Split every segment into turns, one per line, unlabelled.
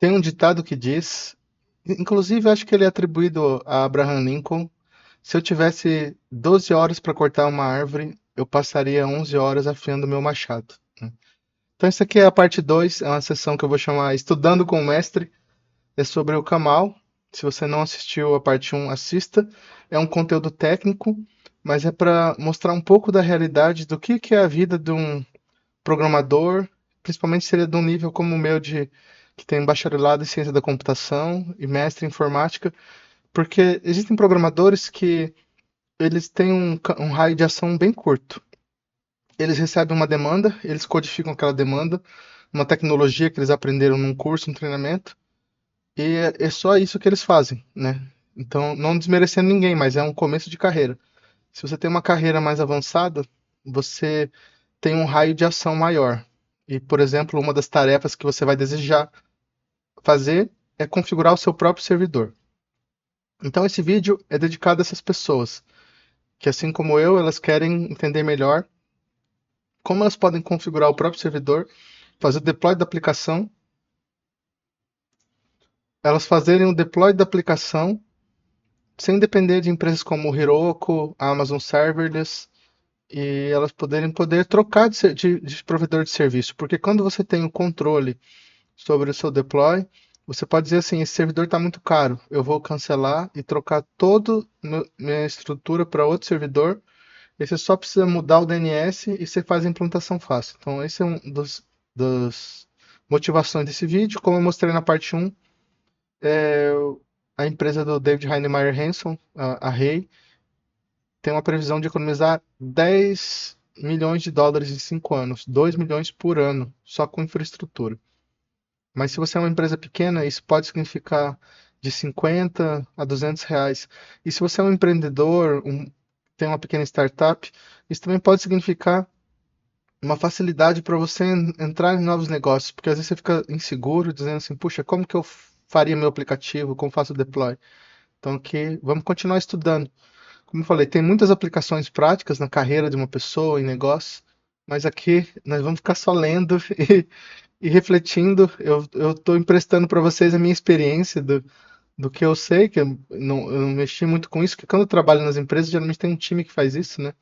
Tem um ditado que diz, inclusive acho que ele é atribuído a Abraham Lincoln: se eu tivesse 12 horas para cortar uma árvore, eu passaria 11 horas afiando meu machado, né? Então, isso aqui é a parte 2, é uma sessão que eu vou chamar Estudando com o Mestre, é sobre o Kamal. Se você não assistiu a parte um, assista. É um conteúdo técnico, mas é para mostrar um pouco da realidade do que é a vida de um programador, principalmente se ele é de um nível como o meu, que tem bacharelado em ciência da computação e mestre em informática, porque existem programadores que eles têm um raio de ação bem curto. Eles recebem uma demanda, eles codificam aquela demanda, uma tecnologia que eles aprenderam num curso, um treinamento, e é só isso que eles fazem, né? Então, não desmerecendo ninguém, mas é um começo de carreira. Se você tem uma carreira mais avançada, você tem um raio de ação maior. E, por exemplo, uma das tarefas que você vai desejar fazer é configurar o seu próprio servidor. Então, esse vídeo é dedicado a essas pessoas que, assim como eu, elas querem entender melhor como elas podem configurar o próprio servidor, fazer o deploy da aplicação, elas fazerem o deploy da aplicação sem depender de empresas como Heroku, Amazon Serverless, e elas poder trocar de provedor de serviço, porque quando você tem o controle sobre o seu deploy, você pode dizer assim: esse servidor está muito caro, eu vou cancelar e trocar toda minha estrutura para outro servidor, e você só precisa mudar o DNS e você faz a implantação fácil. Então, esse é um das motivações desse vídeo. Como eu mostrei na parte um, é, a empresa do David Heinemeier Hansson, a Rei, tem uma previsão de economizar 10 milhões de dólares em 5 anos, 2 milhões por ano, só com infraestrutura. Mas se você é uma empresa pequena, isso pode significar de 50 a 200 reais. E se você é um empreendedor, tem uma pequena startup, isso também pode significar uma facilidade para você entrar em novos negócios, porque às vezes você fica inseguro, dizendo assim: puxa, como que eu faria meu aplicativo, como faço o deploy? Então aqui vamos continuar estudando. Como eu falei, tem muitas aplicações práticas na carreira de uma pessoa, em negócio, mas aqui nós vamos ficar só lendo e refletindo. Eu estou emprestando para vocês a minha experiência do que eu sei, que eu não mexi muito com isso, porque quando eu trabalho nas empresas, geralmente tem um time que faz isso, né?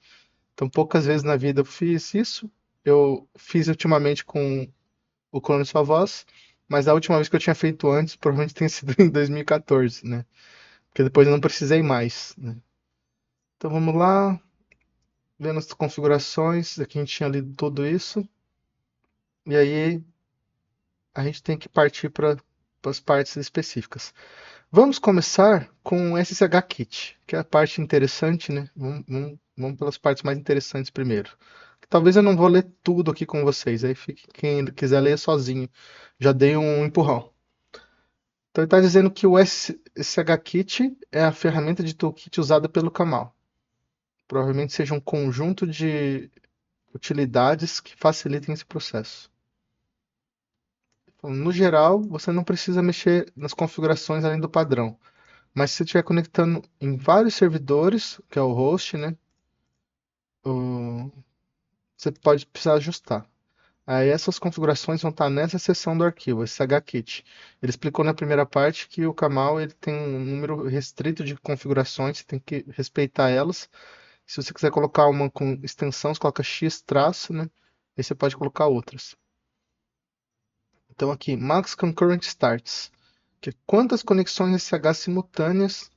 Então, poucas vezes na vida eu fiz isso. Eu fiz ultimamente com o Clone Sua Voz, mas a última vez que eu tinha feito antes, provavelmente tenha sido em 2014, né? Porque depois eu não precisei mais, né? Então vamos lá, vendo as configurações. Aqui a gente tinha lido tudo isso. E aí a gente tem que partir para as partes específicas. Vamos começar com o SSH-Kit, que é a parte interessante, né? Vamos pelas partes mais interessantes primeiro. Talvez eu não vou ler tudo aqui com vocês, aí quem quiser ler sozinho. Já dei um empurrão. Então ele está dizendo que o SSH-Kit é a ferramenta de toolkit usada pelo Kamal. Provavelmente seja um conjunto de utilidades que facilitem esse processo. Então, no geral, você não precisa mexer nas configurações além do padrão. Mas se você estiver conectando em vários servidores, que é o host, né? Você pode precisar ajustar. Aí essas configurações vão estar nessa seção do arquivo, esse HKit. Ele explicou na primeira parte que o Kamal ele tem um número restrito de configurações, você tem que respeitar elas. Se você quiser colocar uma com extensão, você coloca X traço, né? Aí você pode colocar outras. Então aqui, Max Concurrent Starts, que é quantas conexões SSH simultâneas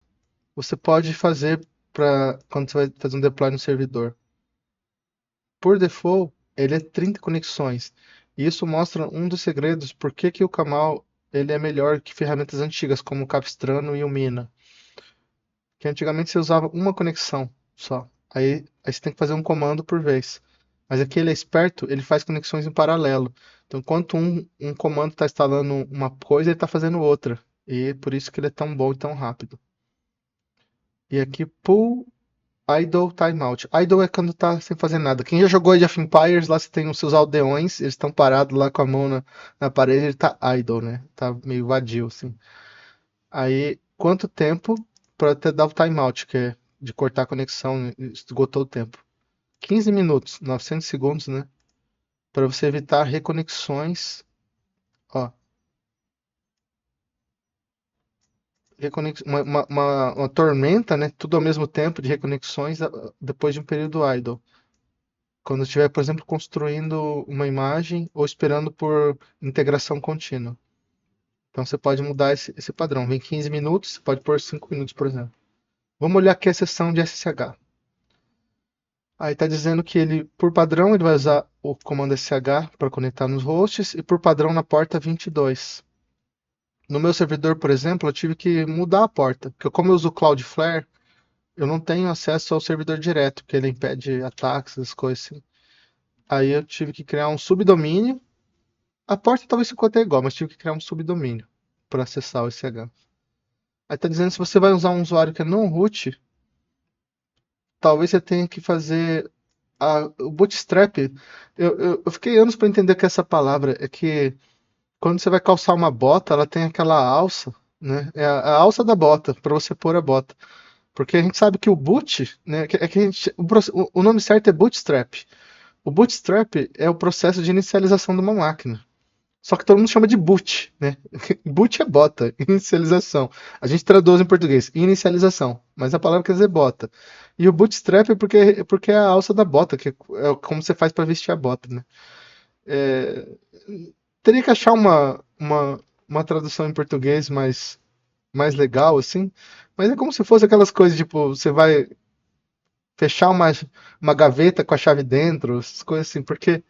você pode fazer para quando você vai fazer um deploy no servidor. Por default, ele é 30 conexões. E isso mostra um dos segredos por que o Kamal ele é melhor que ferramentas antigas como o Capistrano e o Mina. Que antigamente você usava uma conexão só. Aí você tem que fazer um comando por vez. Mas aqui ele é esperto, ele faz conexões em paralelo. Então, enquanto um comando está instalando uma coisa, ele está fazendo outra. E por isso que ele é tão bom e tão rápido. E aqui, pull idle timeout. Idle é quando tá sem fazer nada. Quem já jogou Age of Empires, lá você tem os seus aldeões, eles estão parados lá com a mão na parede, ele tá idle, né? Tá meio vadio, assim. Aí, quanto tempo para até dar o timeout, que é de cortar a conexão, esgotou o tempo? 15 minutos, 900 segundos, né? Para você evitar reconexões. Ó, uma tormenta, né? Tudo ao mesmo tempo de reconexões depois de um período idle. Quando estiver, por exemplo, construindo uma imagem ou esperando por integração contínua. Então você pode mudar esse padrão. Vem 15 minutos, você pode pôr 5 minutos, por exemplo. Vamos olhar aqui a seção de SSH. Aí está dizendo que ele, por padrão, ele vai usar o comando SSH para conectar nos hosts e por padrão na porta 22. No meu servidor, por exemplo, eu tive que mudar a porta, porque como eu uso o Cloudflare, eu não tenho acesso ao servidor direto, porque ele impede ataques, essas coisas assim. Aí eu tive que criar um subdomínio. A porta talvez ficou até igual, mas tive que criar um subdomínio para acessar o SSH. Aí está dizendo que se você vai usar um usuário que é não root, talvez você tenha que fazer o bootstrap. Eu fiquei anos para entender que essa palavra é que quando você vai calçar uma bota, ela tem aquela alça, né? É a alça da bota, para você pôr a bota. Porque a gente sabe que o boot, né? O nome certo é bootstrap. O bootstrap é o processo de inicialização de uma máquina. Só que todo mundo chama de boot, né? Boot é bota, inicialização. A gente traduz em português, inicialização, mas a palavra quer dizer bota. E o bootstrap é porque é a alça da bota, que é como você faz para vestir a bota, né? É, teria que achar uma tradução em português mais legal, assim, mas é como se fosse aquelas coisas, tipo, você vai fechar uma gaveta com a chave dentro, essas coisas assim, porque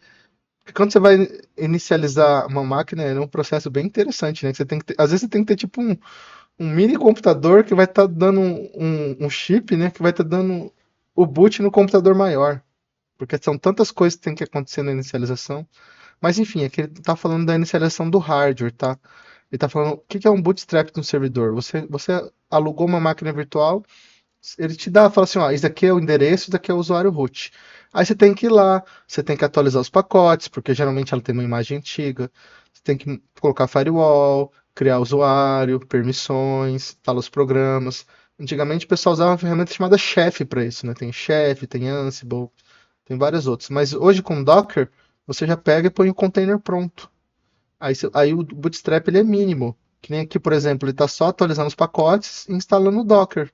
quando você vai inicializar uma máquina, é um processo bem interessante, né? Que você tem que às vezes você tem que ter tipo um mini computador que vai estar dando um chip, né? Que vai estar dando o boot no computador maior. Porque são tantas coisas que tem que acontecer na inicialização. Mas enfim, aqui ele está falando da inicialização do hardware, tá? Ele está falando o que é um bootstrap de um servidor. Você alugou uma máquina virtual, ele te dá, fala assim, ó, isso daqui é o endereço, isso daqui é o usuário root. Aí você tem que ir lá, você tem que atualizar os pacotes, porque geralmente ela tem uma imagem antiga. Você tem que colocar firewall, criar usuário, permissões, instalar os programas. Antigamente o pessoal usava uma ferramenta chamada Chef para isso, né? Tem Chef, tem Ansible, tem várias outras. Mas hoje com Docker, você já pega e põe o container pronto. Aí o Bootstrap ele é mínimo. Que nem aqui, por exemplo, ele está só atualizando os pacotes e instalando o Docker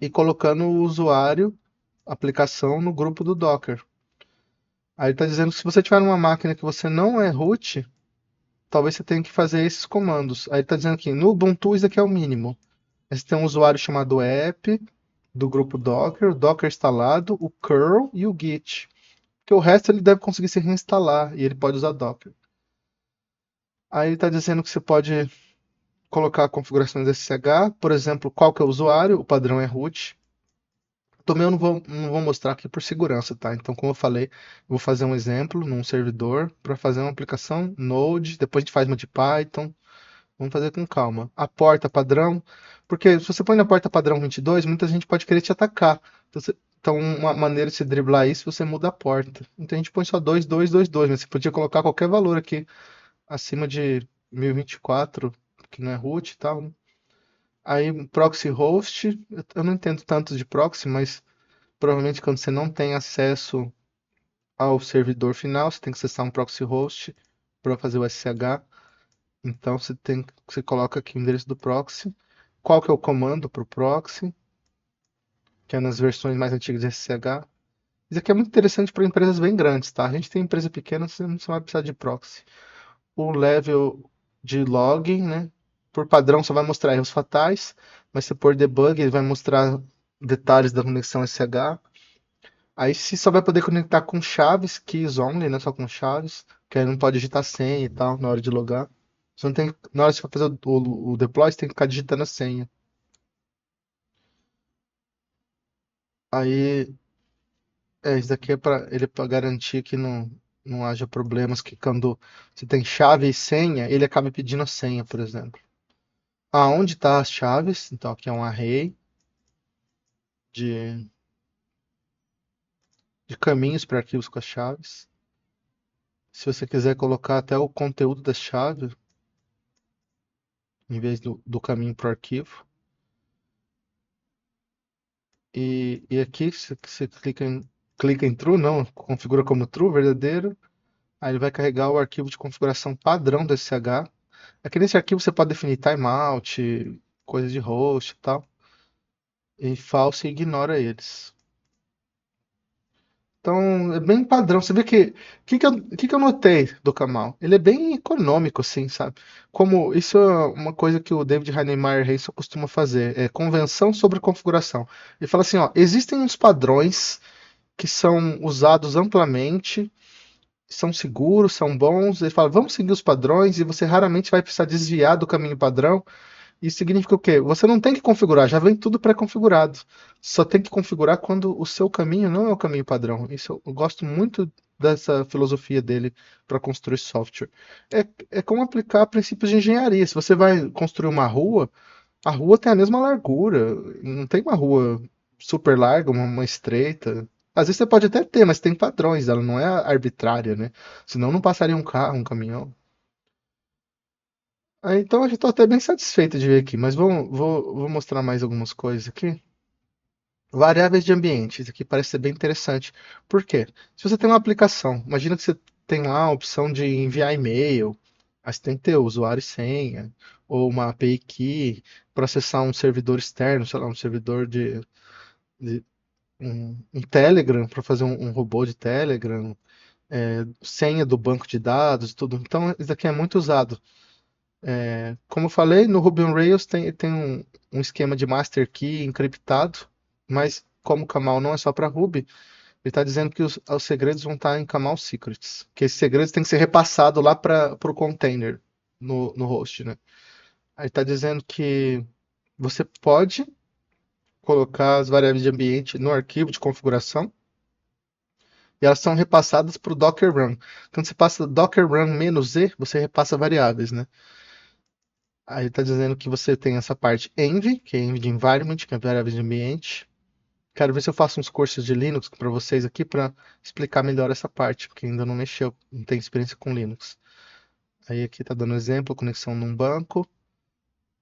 e colocando o usuário, aplicação no grupo do Docker. Aí está dizendo que se você tiver uma máquina que você não é root, talvez você tenha que fazer esses comandos. Aí está dizendo aqui, no Ubuntu isso aqui é o mínimo. Aí você tem um usuário chamado app, do grupo Docker, o Docker instalado, o curl e o git. Porque o resto ele deve conseguir se reinstalar e ele pode usar Docker. Aí está dizendo que você pode colocar configurações SSH, por exemplo, qual que é o usuário, o padrão é root. Também eu não vou mostrar aqui por segurança, tá? Então, como eu falei, eu vou fazer um exemplo num servidor para fazer uma aplicação Node, depois a gente faz uma de Python. Vamos fazer com calma. A porta padrão, porque se você põe na porta padrão 22, muita gente pode querer te atacar. Então, uma maneira de se driblar isso, você muda a porta. Então a gente põe só 2222, mas você podia colocar qualquer valor aqui acima de 1024, que não é root e tal, né? Aí proxy host, eu não entendo tanto de proxy, mas provavelmente quando você não tem acesso ao servidor final, você tem que acessar um proxy host para fazer o SSH. Então você coloca aqui o endereço do proxy, qual que é o comando para o proxy, que é nas versões mais antigas de SSH. Isso aqui é muito interessante para empresas bem grandes, tá? A gente tem empresa pequena, você não vai precisar de proxy. O level de login, né? Por padrão só vai mostrar erros fatais, mas se for debug, ele vai mostrar detalhes da conexão SSH. Aí você só vai poder conectar com chaves, keys only, né? Só com chaves, que aí não pode digitar senha e tal na hora de logar. Você não tem, na hora que você for fazer o deploy, você tem que ficar digitando a senha. Aí, isso daqui é para ele para garantir que não haja problemas que quando você tem chave e senha, ele acaba pedindo a senha, por exemplo. Aonde está as chaves? Então aqui é um array de, de caminhos para arquivos com as chaves. Se você quiser colocar até o conteúdo da chave, em vez do caminho para o arquivo. E aqui você clica em true, não, configura como true, verdadeiro. Aí ele vai carregar o arquivo de configuração padrão do SSH. Aqui nesse arquivo você pode definir timeout, coisa de host e tal. E falso ignora eles. Então, é bem padrão. Você vê que eu notei do Kamal? Ele é bem econômico, assim, sabe? Como isso é uma coisa que o David Heinemeier Hansel costuma fazer, é convenção sobre configuração. Ele fala assim, ó, existem uns padrões que são usados amplamente, são seguros, são bons. Ele fala, vamos seguir os padrões e você raramente vai precisar desviar do caminho padrão. Isso significa o quê? Você não tem que configurar, já vem tudo pré-configurado. Só tem que configurar quando o seu caminho não é o caminho padrão. Isso eu gosto muito dessa filosofia dele para construir software. É como aplicar princípios de engenharia. Se você vai construir uma rua, a rua tem a mesma largura. Não tem uma rua super larga, uma estreita. Às vezes você pode até ter, mas tem padrões, ela não é arbitrária, né? Senão não passaria um carro, um caminhão. Então eu já estou até bem satisfeito de ver aqui, mas vou mostrar mais algumas coisas aqui. Variáveis de ambiente, isso aqui parece ser bem interessante. Por quê? Se você tem uma aplicação, imagina que você tem lá a opção de enviar e-mail, aí você tem que ter usuário e senha, ou uma API key para acessar um servidor externo, sei lá, um servidor de um Telegram, para fazer um robô de Telegram, senha do banco de dados, tudo. Então, isso aqui é muito usado. Como eu falei, no Ruby on Rails tem um esquema de master key encriptado, mas como o Camel não é só para Ruby, ele está dizendo que os segredos vão estar em Camel Secrets, que esses segredos têm que ser repassados lá para o container no host, né? Aí está dizendo que você pode colocar as variáveis de ambiente no arquivo de configuração e elas são repassadas para o Docker Run. Quando você passa Docker Run "-e", você repassa variáveis, né? Aí está dizendo que você tem essa parte env, que é env de environment, que é variáveis de ambiente. Quero ver se eu faço uns cursos de Linux para vocês aqui para explicar melhor essa parte, porque ainda não mexeu, não tem experiência com Linux. Aí aqui está dando exemplo, conexão num banco,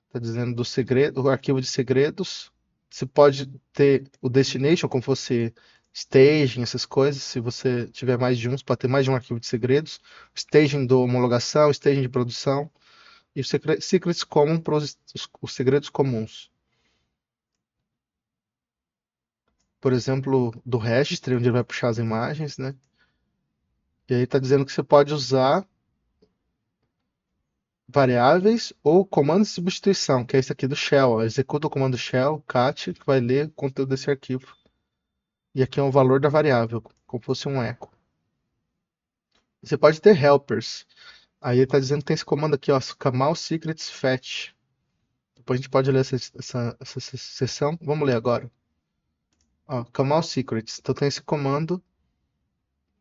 está dizendo do segredo, o arquivo de segredos. Você pode ter o destination, como fosse staging, essas coisas. Se você tiver mais de um, você pode ter mais de um arquivo de segredos. Staging do homologação, staging de produção e o secrets common para os segredos comuns. Por exemplo, do registry, onde ele vai puxar as imagens, né? E aí está dizendo que você pode usar variáveis ou comando de substituição, que é esse aqui do shell. Ó. Executa o comando shell, cat, que vai ler o conteúdo desse arquivo. E aqui é o valor da variável, como fosse um echo. Você pode ter helpers. Aí ele está dizendo que tem esse comando aqui, ó, Kamal Secrets Fetch. Depois a gente pode ler essa seção. Vamos ler agora. Ó, Kamal Secrets. Então tem esse comando.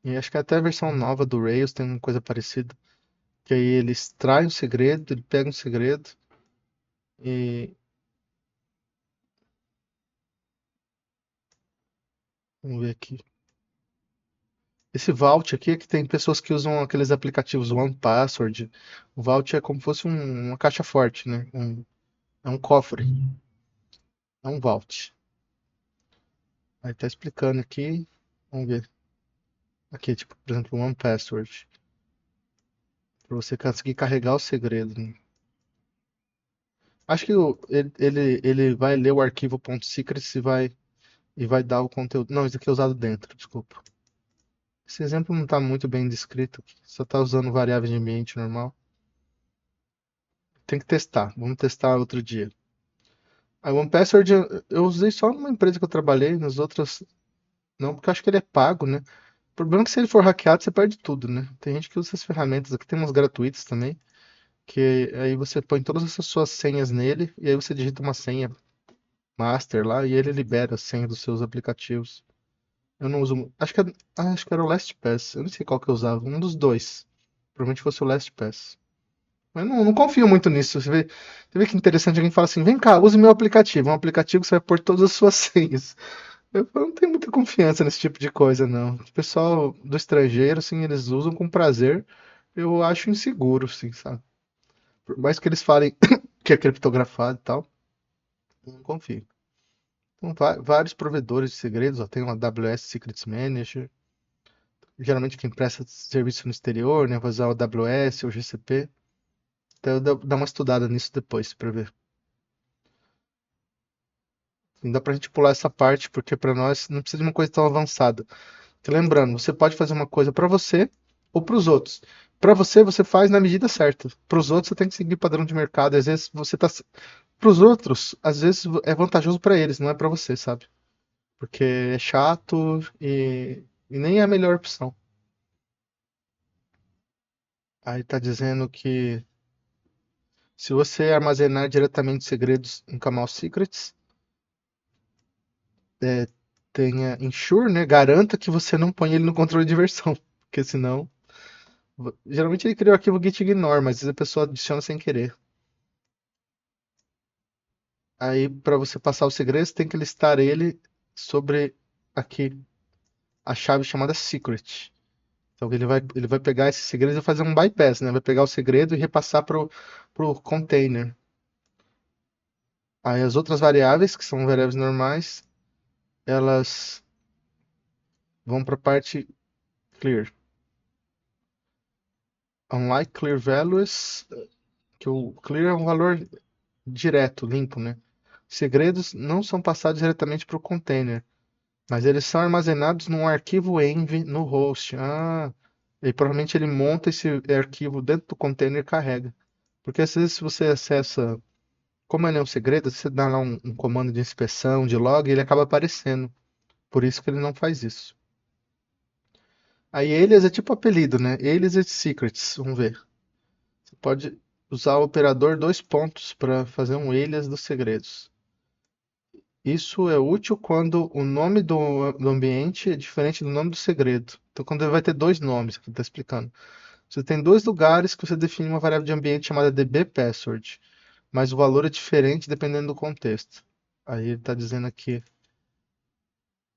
E acho que até a versão nova do Rails tem uma coisa parecida. Que aí ele extrai um segredo, ele pega um segredo e. Vamos ver aqui. Esse Vault aqui é que tem pessoas que usam aqueles aplicativos One Password. O Vault é como se fosse uma caixa forte, né? É um cofre. É um Vault. Aí tá explicando aqui. Vamos ver. Aqui, tipo, por exemplo, One Password. Pra você conseguir carregar o segredo, né? Acho que ele vai ler o arquivo .secrets e vai dar o conteúdo. Não, isso aqui é usado dentro, desculpa. Esse exemplo não está muito bem descrito aqui. Só está usando variáveis de ambiente normal. Tem que testar. Vamos testar outro dia. A OnePassword eu usei só numa empresa que eu trabalhei, nas outras não, porque eu acho que ele é pago, né? O problema é que se ele for hackeado, você perde tudo, né? Tem gente que usa essas ferramentas aqui, tem umas gratuitas também, que aí você põe todas essas suas senhas nele e aí você digita uma senha master lá e ele libera a senha dos seus aplicativos. Eu não uso, acho que era o LastPass, eu não sei qual que eu usava, um dos dois. Provavelmente fosse o LastPass. Mas não confio muito nisso. Você vê que interessante, alguém fala assim, vem cá, use meu aplicativo. Um aplicativo que você vai pôr todas as suas senhas. Eu não tenho muita confiança nesse tipo de coisa, não. O pessoal do estrangeiro, assim, eles usam com prazer. Eu acho inseguro, assim, sabe? Por mais que eles falem que é criptografado e tal, eu não confio. Então, vários provedores de segredos, ó, tem o AWS Secrets Manager. Geralmente quem presta serviço no exterior, né, vai usar o AWS ou GCP. Então eu dar uma estudada nisso depois para ver. Não dá pra gente pular essa parte, porque para nós não precisa de uma coisa tão avançada. Porque lembrando, você pode fazer uma coisa para você ou para os outros. Para você, você faz na medida certa. Para os outros, você tem que seguir padrão de mercado. E às vezes você tá. Para os outros, às vezes é vantajoso para eles, não é para você, sabe? Porque é chato e nem é a melhor opção. Aí tá dizendo que se você armazenar diretamente segredos em Camel Secrets, é, tenha ensure, né? Garanta que você não põe ele no controle de versão, porque senão geralmente ele cria o arquivo git ignore, mas às vezes a pessoa adiciona sem querer. Aí para você passar o segredo, você tem que listar ele sobre aqui a chave chamada secret. Então ele vai pegar esse segredo e vai fazer um bypass, né? Vai pegar o segredo e repassar pro container. Aí as outras variáveis, que são variáveis normais, elas vão para a parte clear. Unlike clear values, que o clear é um valor direto, limpo, né? Segredos não são passados diretamente para o container, mas eles são armazenados num arquivo env no host. Ah, e provavelmente ele monta esse arquivo dentro do container e carrega. Porque às vezes se você acessa, como ele é um segredo, você dá lá um comando de inspeção, de log, e ele acaba aparecendo. Por isso que ele não faz isso. Aí alias é tipo apelido, né? Alias é secrets, vamos ver. Você pode usar o operador dois pontos para fazer um alias dos segredos. Isso é útil quando o nome do ambiente é diferente do nome do segredo. Então, quando ele vai ter dois nomes, que está explicando. Você tem dois lugares que você define uma variável de ambiente chamada dbPassword, mas o valor é diferente dependendo do contexto. Aí ele está dizendo aqui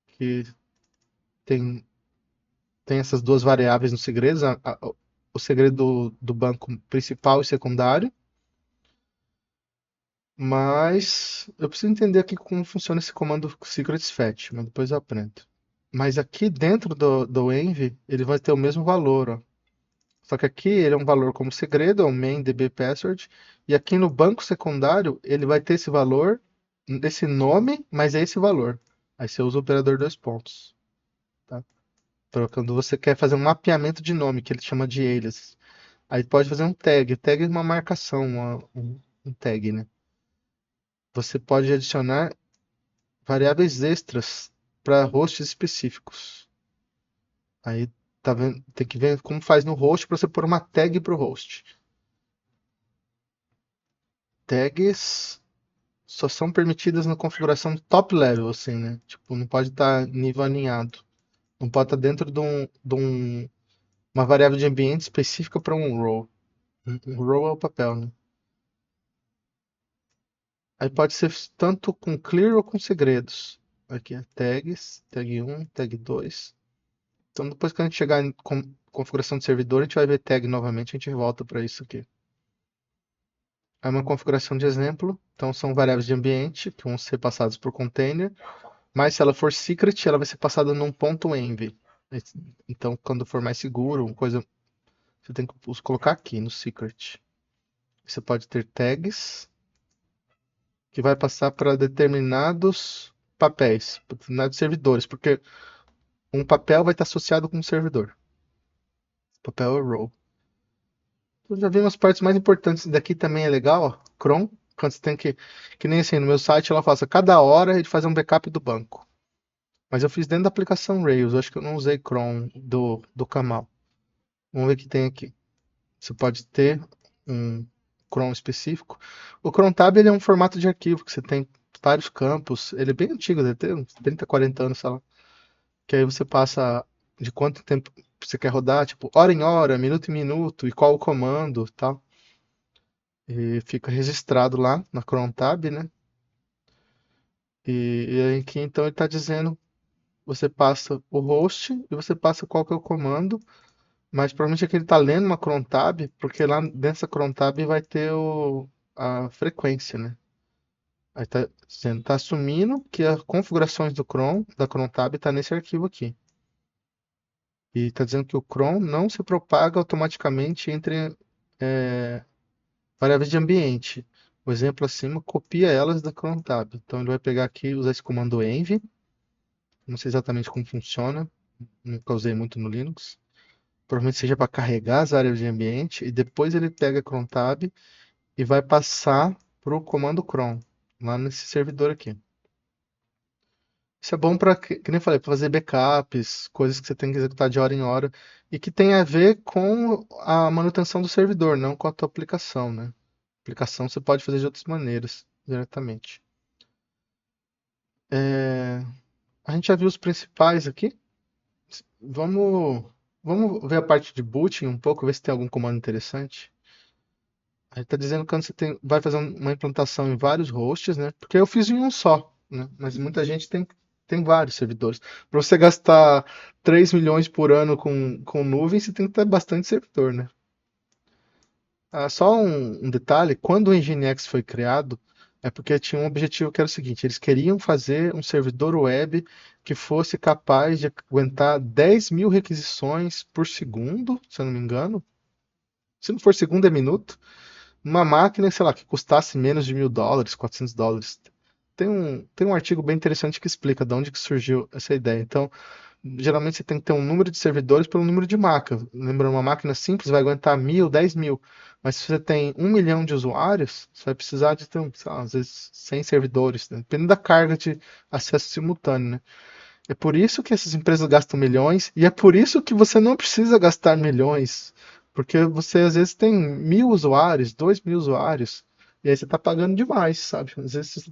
que tem, tem essas duas variáveis nos segredos, o segredo do banco principal e secundário, mas eu preciso entender aqui como funciona esse comando secrets fetch, mas depois eu aprendo. Mas aqui dentro do env, ele vai ter o mesmo valor, ó. Só que aqui ele é um valor como segredo, é o main db password, e aqui no banco secundário ele vai ter esse valor, esse nome, mas é esse valor. Aí você usa o operador dois pontos, tá? Para quando você quer fazer um mapeamento de nome, que ele chama de alias. Aí pode fazer um tag. Tag é uma marcação, um tag, né? Você pode adicionar variáveis extras para hosts específicos. Aí tá vendo, tem que ver como faz no host para você pôr uma tag para o host. Tags só são permitidas na configuração top level, assim, né? Tipo, não pode estar nível alinhado. Não pode estar dentro uma variável de ambiente específica para um row. Um row é o papel, né? Aí pode ser tanto com clear ou com segredos. Aqui é tags, tag 1, tag 2. Então depois que a gente chegar em configuração de servidor, a gente vai ver tag novamente, a gente volta para isso aqui. É uma configuração de exemplo, então são variáveis de ambiente que vão ser passadas por container, mas se ela for secret, ela vai ser passada num ponto env. Então, quando for mais seguro, uma coisa, você tem que colocar aqui no secret. Você pode ter tags que vai passar para determinados papéis, para determinados servidores, porque um papel vai estar associado com um servidor. Papel é row. Eu já vi umas partes mais importantes daqui também é legal, ó. Cron, quando você tem que nem assim, no meu site ela faz a cada hora ele faz um backup do banco. Mas eu fiz dentro da aplicação Rails, eu acho que eu não usei cron do Camel. Vamos ver o que tem aqui. Você pode ter um cron específico. O crontab ele é um formato de arquivo que você tem vários campos. Ele é bem antigo, deve ter uns 30, 40 anos, sei lá. Que aí você passa de quanto tempo você quer rodar, tipo, hora em hora, minuto em minuto, e qual o comando e tal. E fica registrado lá na cron tab, né? E aí aqui então ele está dizendo, você passa o host e você passa qual que é o comando, mas provavelmente aqui ele está lendo uma cron tab, porque lá dessa cron tab vai ter a frequência, né? Aí está dizendo, tá assumindo que as configurações da cron tab está nesse arquivo aqui. E está dizendo que o cron não se propaga automaticamente entre variáveis de ambiente. o exemplo acima, copia elas da cron tab. Então ele vai pegar aqui e usar esse comando env. Não sei exatamente como funciona, nunca usei muito no Linux. Provavelmente seja para carregar as áreas de ambiente e depois ele pega a cron tab e vai passar para o comando cron, lá nesse servidor aqui. Isso é bom para, que nem eu falei, para fazer backups, coisas que você tem que executar de hora em hora e que tem a ver com a manutenção do servidor, não com a tua aplicação, né? Aplicação você pode fazer de outras maneiras, diretamente. A gente já viu os principais aqui. Vamos, vamos ver a parte de booting um pouco, ver se tem algum comando interessante. Aí está dizendo que quando você vai fazer uma implantação em vários hosts, né? Porque eu fiz em um só, né? Mas muita gente tem vários servidores. Para você gastar 3 milhões por ano com nuvem, você tem que ter bastante servidor, né? Só um detalhe, quando o Nginx foi criado, é porque tinha um objetivo que era o seguinte, eles queriam fazer um servidor web que fosse capaz de aguentar 10 mil requisições por segundo, se eu não me engano. Se não for segundo, é minuto. Uma máquina, sei lá, que custasse menos de $1.000, $400. Tem um artigo bem interessante que explica de onde que surgiu essa ideia. Então, geralmente você tem que ter um número de servidores pelo número de máquina. Lembrando, uma máquina simples vai aguentar 1.000, 10 mil. Mas se você tem 1 milhão de usuários, você vai precisar de ter, sei lá, às vezes 100 servidores, né? Dependendo da carga de acesso simultâneo, né? É por isso que essas empresas gastam milhões e é por isso que você não precisa gastar milhões, porque você às vezes tem 1.000 usuários, 2.000 usuários, e aí você está pagando demais, sabe? Às vezes você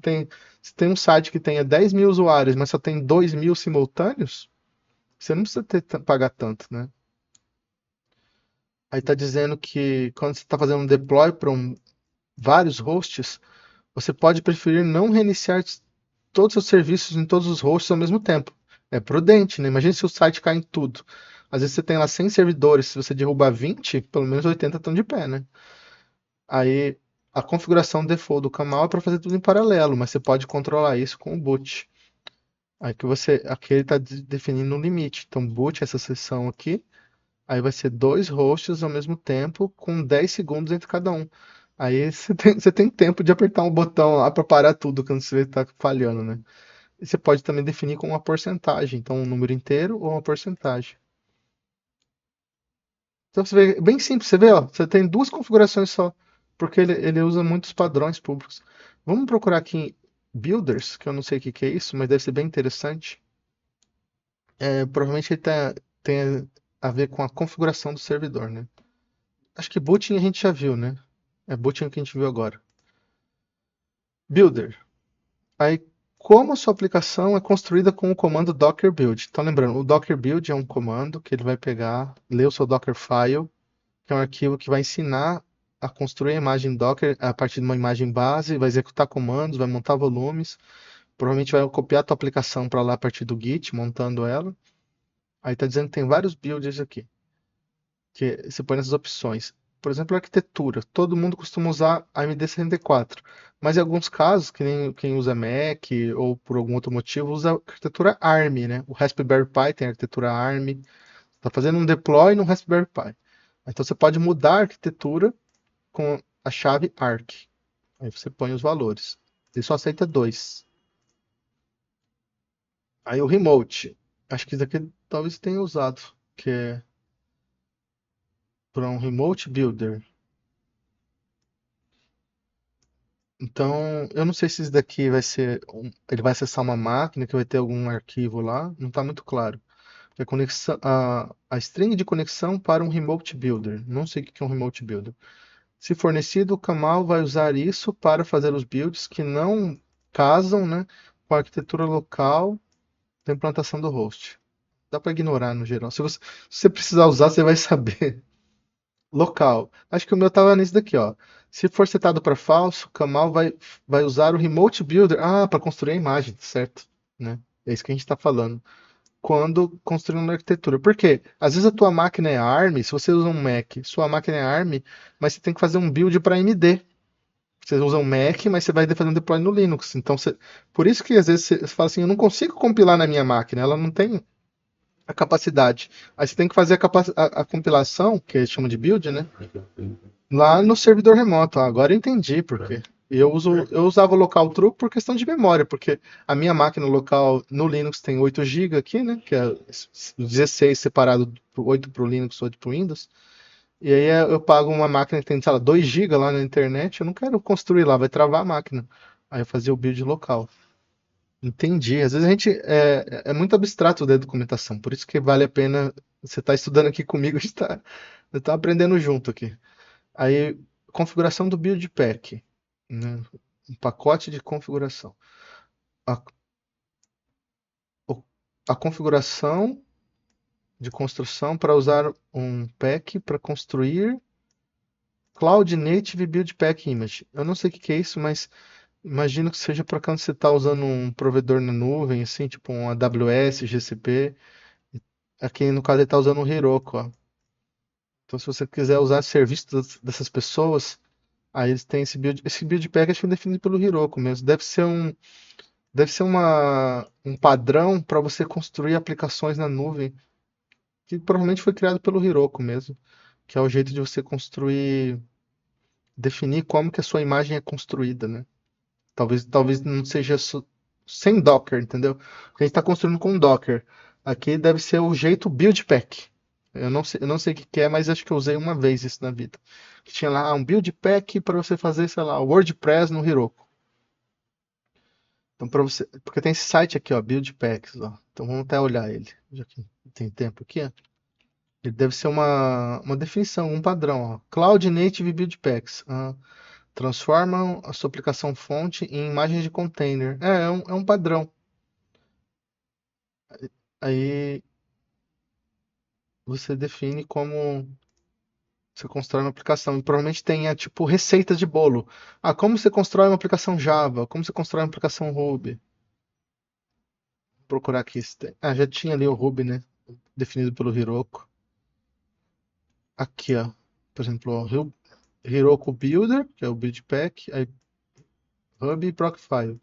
tem um site que tenha 10 mil usuários, mas só tem 2.000 simultâneos, você não precisa pagar tanto, né? Aí está dizendo que quando você está fazendo um deploy para vários hosts, você pode preferir não reiniciar todos os seus serviços em todos os hosts ao mesmo tempo. É prudente, né? Imagina se o site cai em tudo. Às vezes você tem lá 100 servidores, se você derrubar 20, pelo menos 80 estão de pé, né? Aí a configuração default do Camel é para fazer tudo em paralelo, mas você pode controlar isso com o boot. Aqui ele está definindo um limite. Então boot essa seção aqui, aí vai ser 2 hosts ao mesmo tempo, com 10 segundos entre cada um. Aí você tem tempo de apertar um botão lá para parar tudo quando você está falhando, né? E você pode também definir com uma porcentagem, então um número inteiro ou uma porcentagem. Então você vê, bem simples, você vê, ó, você tem duas configurações só, porque ele usa muitos padrões públicos. Vamos procurar aqui em Builders, que eu não sei o que que é isso, mas deve ser bem interessante. Provavelmente ele tem a ver com a configuração do servidor, né? Acho que booting a gente já viu, né? É booting que a gente viu agora. Builder. Aí, como a sua aplicação é construída com o comando docker build. Então, lembrando, o docker build é um comando que ele vai pegar, ler o seu docker file, que é um arquivo que vai ensinar a construir a imagem Docker a partir de uma imagem base, vai executar comandos, vai montar volumes, provavelmente vai copiar a tua aplicação para lá a partir do Git, montando ela. Aí está dizendo que tem vários builds aqui, que você põe nessas opções. Por exemplo, a arquitetura. Todo mundo costuma usar AMD64, mas em alguns casos, que nem quem usa Mac ou por algum outro motivo, usa a arquitetura ARM, né? O Raspberry Pi tem a arquitetura ARM. Está fazendo um deploy no Raspberry Pi. Então você pode mudar a arquitetura com a chave ARC. Aí você põe os valores. Ele só aceita 2. Aí o remote. Acho que isso aqui talvez tenha usado, que é para um remote builder. Então, eu não sei se isso daqui vai ser. Ele vai acessar uma máquina que vai ter algum arquivo lá. Não está muito claro. A conexão, a string de conexão para um remote builder. Não sei o que é um remote builder. Se fornecido, o Kamal vai usar isso para fazer os builds que não casam, né, com a arquitetura local da implantação do host. Dá para ignorar no geral. Se você precisar usar, você vai saber. Local. Acho que o meu estava nisso daqui, ó. Se for setado para falso, o Kamal vai usar o Remote Builder. Para construir a imagem, certo? Né? É isso que a gente está falando. Quando construindo a arquitetura. Por quê? Às vezes a tua máquina é ARM, se você usa um Mac, sua máquina é ARM, mas você tem que fazer um build para AMD. Você usa um Mac, mas você vai fazer um deploy no Linux. Então, por isso que às vezes você fala assim, eu não consigo compilar na minha máquina, ela não tem a capacidade. Aí você tem que fazer a compilação, que eles chamam de build, né? Lá no servidor remoto. Agora eu entendi por quê. Eu usava o local true por questão de memória, porque a minha máquina local no Linux tem 8 GB aqui, né? Que é 16 separado, 8 para o Linux, 8 para o Windows. E aí eu pago uma máquina que tem, sei lá, 2 GB lá na internet, eu não quero construir lá, vai travar a máquina. Aí eu fazia o build local. Entendi. Às vezes a gente é muito abstrato da documentação, por isso que vale a pena você estar estudando aqui comigo, a gente tá aprendendo junto aqui. Aí, configuração do build pack, né? Um pacote de configuração. A, o- a configuração de construção para usar um pack para construir Cloud Native Build Pack Image. Eu não sei o que que é isso, mas imagino que seja para quando você está usando um provedor na nuvem, assim, tipo um AWS, GCP. Aqui no caso ele está usando um Heroku, ó. Então se você quiser usar serviços dessas pessoas, aí eles têm esse build pack acho que é definido pelo Heroku mesmo. Deve ser um padrão para você construir aplicações na nuvem, que provavelmente foi criado pelo Heroku mesmo, que é o jeito de você construir, definir como que a sua imagem é construída, né? Talvez não seja sem Docker, entendeu? Porque a gente está construindo com Docker. Aqui deve ser o jeito build pack. Eu não sei o que que é, mas acho que eu usei uma vez isso na vida. Que tinha lá um build pack para você fazer, sei lá, WordPress no Heroku. Então, para você, porque tem esse site aqui, ó, Build Packs, ó. Então vamos até olhar ele, já que tem tempo aqui, ó. Ele deve ser uma definição, um padrão, ó. Cloud Native Build Packs. Transformam a sua aplicação fonte em imagens de container. É um padrão. Aí você define como você constrói uma aplicação. E provavelmente tenha, tipo, receita de bolo. Como você constrói uma aplicação Java? Como você constrói uma aplicação Ruby? Vou procurar aqui. Já tinha ali o Ruby, né? Definido pelo Heroku. Aqui, ó. Por exemplo, ó, Heroku Builder, que é o build pack, aí Hub e Procfile.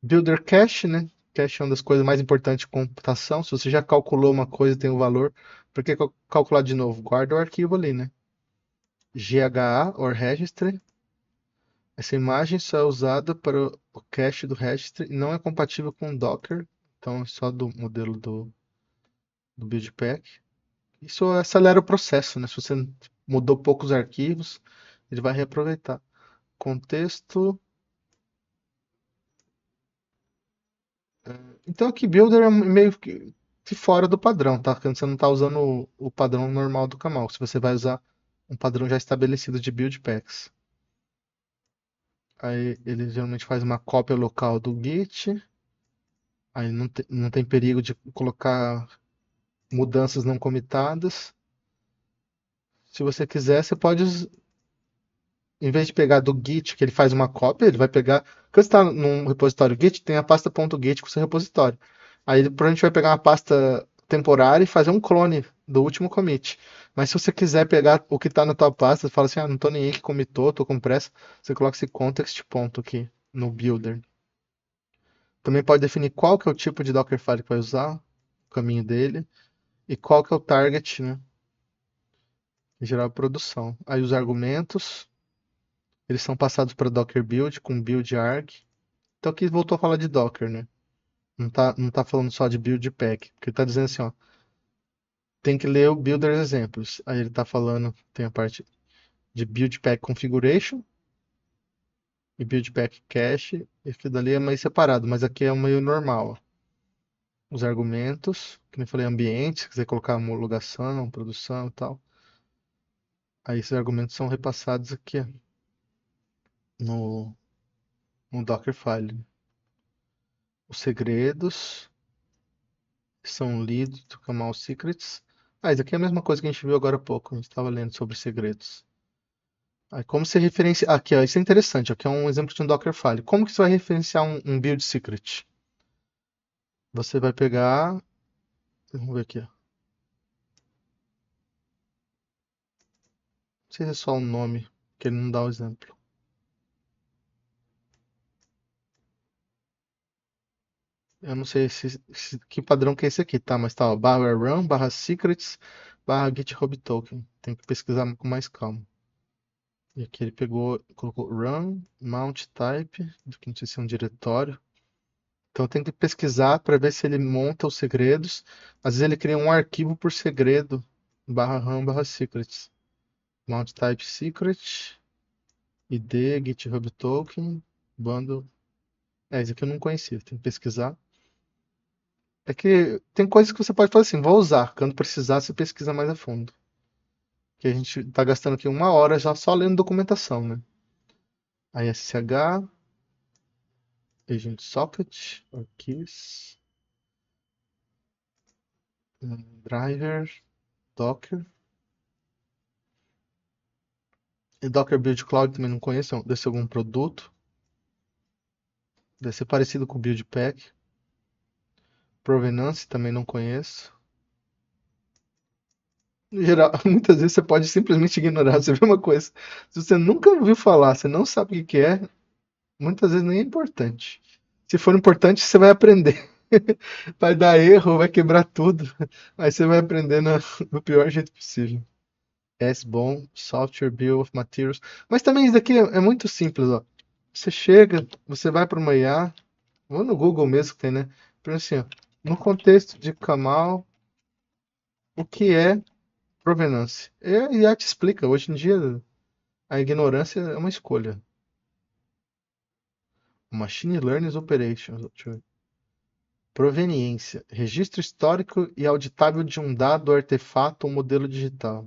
Builder Cache, né? Cache é uma das coisas mais importantes de computação. Se você já calculou uma coisa e tem um valor, por que calcular de novo? Guarda o arquivo ali, né? GHA, or registry. Essa imagem só é usada para o cache do registry e não é compatível com Docker. Então é só do modelo do build pack. Isso acelera o processo, né? Se você mudou poucos arquivos, ele vai reaproveitar. Contexto. Então aqui Builder é meio que fora do padrão, tá? Porque você não está usando o padrão normal do Camel. Se você vai usar um padrão já estabelecido de build packs. Aí ele geralmente faz uma cópia local do Git. Aí não tem perigo de colocar mudanças não comitadas. Se você quiser, você pode, em vez de pegar do Git, que ele faz uma cópia, ele vai pegar. Quando você está num repositório Git, tem a pasta .git com o seu repositório. Aí ele provavelmente vai pegar uma pasta temporária e fazer um clone do último commit. Mas se você quiser pegar o que está na tua pasta, você fala assim, não tô nem aí que comitou, tô com pressa, você coloca esse context ponto aqui no builder. Também pode definir qual que é o tipo de Dockerfile que vai usar, o caminho dele, e qual que é o target, né, em geral produção. Aí os argumentos, eles são passados para Docker build com build arg. Então aqui voltou a falar de Docker, né? Não tá falando só de build pack, porque ele tá dizendo assim, ó, tem que ler o builder exemplos. Aí ele tá falando, tem a parte de build pack configuration e build pack cache. Esse dali é mais separado, mas aqui é meio normal, ó. Os argumentos, que nem eu falei, ambiente, se quiser colocar homologação, produção e tal. Aí esses argumentos são repassados aqui, ó, no Dockerfile. Os segredos são lidos do Camel Secrets. Isso aqui é a mesma coisa que a gente viu agora há pouco. A gente estava lendo sobre segredos. Aí, como você referencia. Aqui, ó, isso é interessante. Aqui é um exemplo de um Dockerfile. Como que você vai referenciar um build secret? Você vai pegar. Vamos ver aqui, ó. Não sei se é só um nome, que ele não dá o exemplo. Eu não sei que padrão que é esse aqui, tá? Mas tá, ó, barra run, barra secrets, barra GitHub token. Tem que pesquisar com mais calma. E aqui ele pegou, colocou run, mount type, que não sei se é um diretório. Então tem que pesquisar para ver se ele monta os segredos. Às vezes ele cria um arquivo por segredo, barra RAM, barra secrets. Mount type secret, id, GitHub token, bundle. Esse aqui eu não conhecia, tem que pesquisar. É que tem coisas que você pode fazer assim, vou usar. Quando precisar, você pesquisa mais a fundo. Que a gente tá gastando aqui 1 hora já só lendo documentação, né? Aí SSH, agent socket, keys, driver, docker. E Docker Build Cloud também não conheço, deve ser algum produto. Deve ser parecido com o Build Pack. Provenance também não conheço. Em geral, muitas vezes você pode simplesmente ignorar. Você vê uma coisa, se você nunca ouviu falar, você não sabe o que é, muitas vezes nem é importante. Se for importante, você vai aprender. Vai dar erro, vai quebrar tudo. Aí você vai aprender no pior jeito possível. SBOM, Software Bill of Materials. Mas também isso daqui é muito simples, ó. Você chega, você vai para uma IA, vou no Google mesmo que tem, né? Por assim, ó, no contexto de Kamal, o que é provenance? E a IA te explica. Hoje em dia, a ignorância é uma escolha. Machine Learning Operations. Deixa eu ver. Proveniência. Registro histórico e auditável de um dado, artefato ou modelo digital.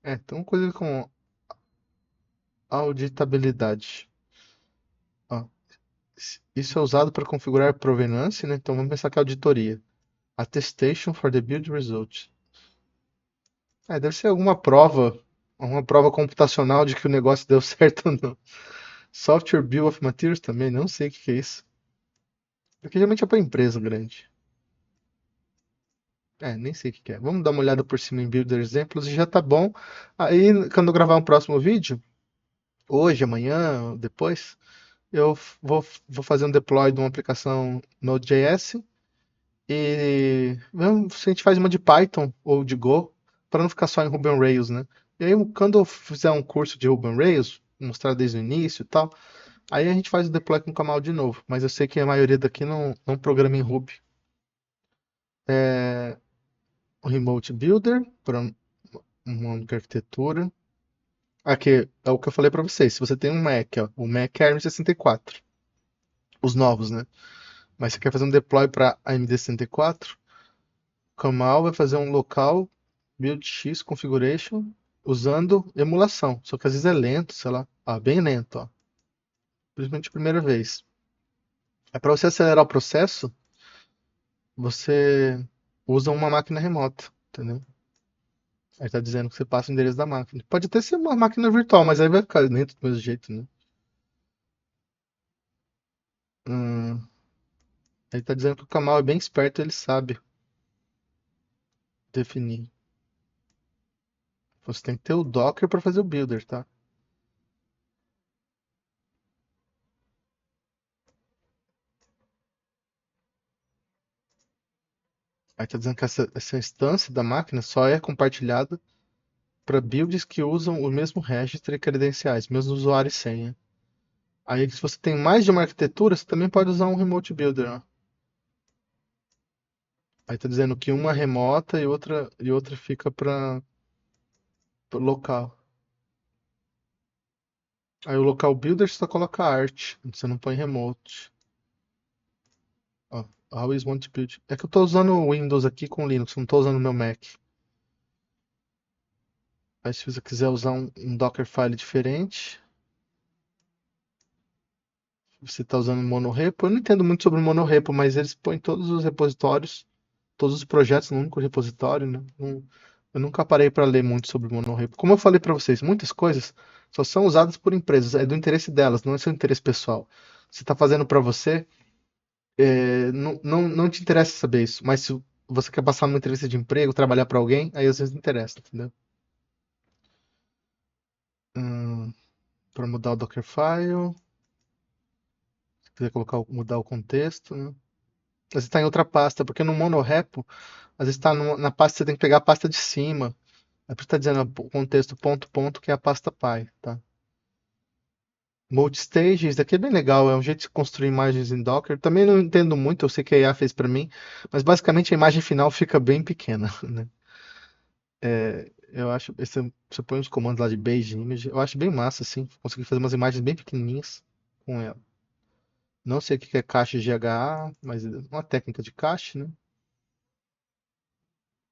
Então coisa com auditabilidade. Ó, isso é usado para configurar provenance, né? Então vamos pensar que é auditoria. Attestation for the build result. Deve ser alguma prova computacional de que o negócio deu certo ou não. Software Bill of Materials também, não sei o que é isso. Porque geralmente é para empresa grande. Nem sei o que é. Vamos dar uma olhada por cima em Builder Exemplos e já tá bom. Aí, quando eu gravar um próximo vídeo, hoje, amanhã, depois, eu vou fazer um deploy de uma aplicação Node.js e vamos se a gente faz uma de Python ou de Go, para não ficar só em Ruby on Rails, né? E aí, quando eu fizer um curso de Ruby on Rails, mostrar desde o início e tal, aí a gente faz o deploy com o Kamal de novo. Mas eu sei que a maioria daqui não programa em Ruby. O Remote Builder, para uma única arquitetura. Aqui é o que eu falei para vocês. Se você tem um Mac, ó, o Mac é ARM64, os novos, né? Mas você quer fazer um deploy para AMD64, Kamal vai fazer um local build X configuration usando emulação. Só que às vezes é lento, sei lá. Bem lento, ó. Principalmente a primeira vez. Para você acelerar o processo, você usa uma máquina remota, entendeu? Aí tá dizendo que você passa o endereço da máquina. Pode até ser uma máquina virtual, mas aí vai ficar lento do mesmo jeito, né? Hum, Aí tá dizendo que o Kamal é bem esperto, ele sabe definir. Você tem que ter o Docker para fazer o builder, tá? Aí tá dizendo que essa instância da máquina só é compartilhada para builds que usam o mesmo registro e credenciais, mesmo usuário e senha. Aí se você tem mais de uma arquitetura, você também pode usar um remote builder, ó. Aí tá dizendo que uma é remota e outra fica para local. Aí o local builder você só coloca art, você não põe remote. Ó, always want to build. É que eu tô usando o Windows aqui com Linux, não tô usando o meu Mac. Aí se você quiser usar um Dockerfile diferente, você está usando monorepo. Eu não entendo muito sobre monorepo, mas eles põem todos os repositórios, todos os projetos num único repositório, né? Eu nunca parei para ler muito sobre monorepo. Como eu falei para vocês, muitas coisas só são usadas por empresas, é do interesse delas, não é seu interesse pessoal. Você está fazendo para você, não te interessa saber isso, mas se você quer passar uma entrevista de emprego, trabalhar para alguém, aí às vezes interessa, entendeu? Para mudar o Dockerfile, se quiser mudar o contexto, né? Às vezes está em outra pasta, porque no monorepo, às vezes está na pasta, você tem que pegar a pasta de cima. É por isso que tá dizendo o contexto ponto ponto, que é a pasta pai, tá? Multistage, isso daqui é bem legal, é um jeito de construir imagens em Docker. Também não entendo muito, eu sei que a IA fez para mim, mas basicamente a imagem final fica bem pequena, né? Eu acho, você põe os comandos lá de Beige Image, eu acho bem massa, assim, conseguir fazer umas imagens bem pequenininhas com ela. Não sei o que é cache GHA, mas é uma técnica de cache, né?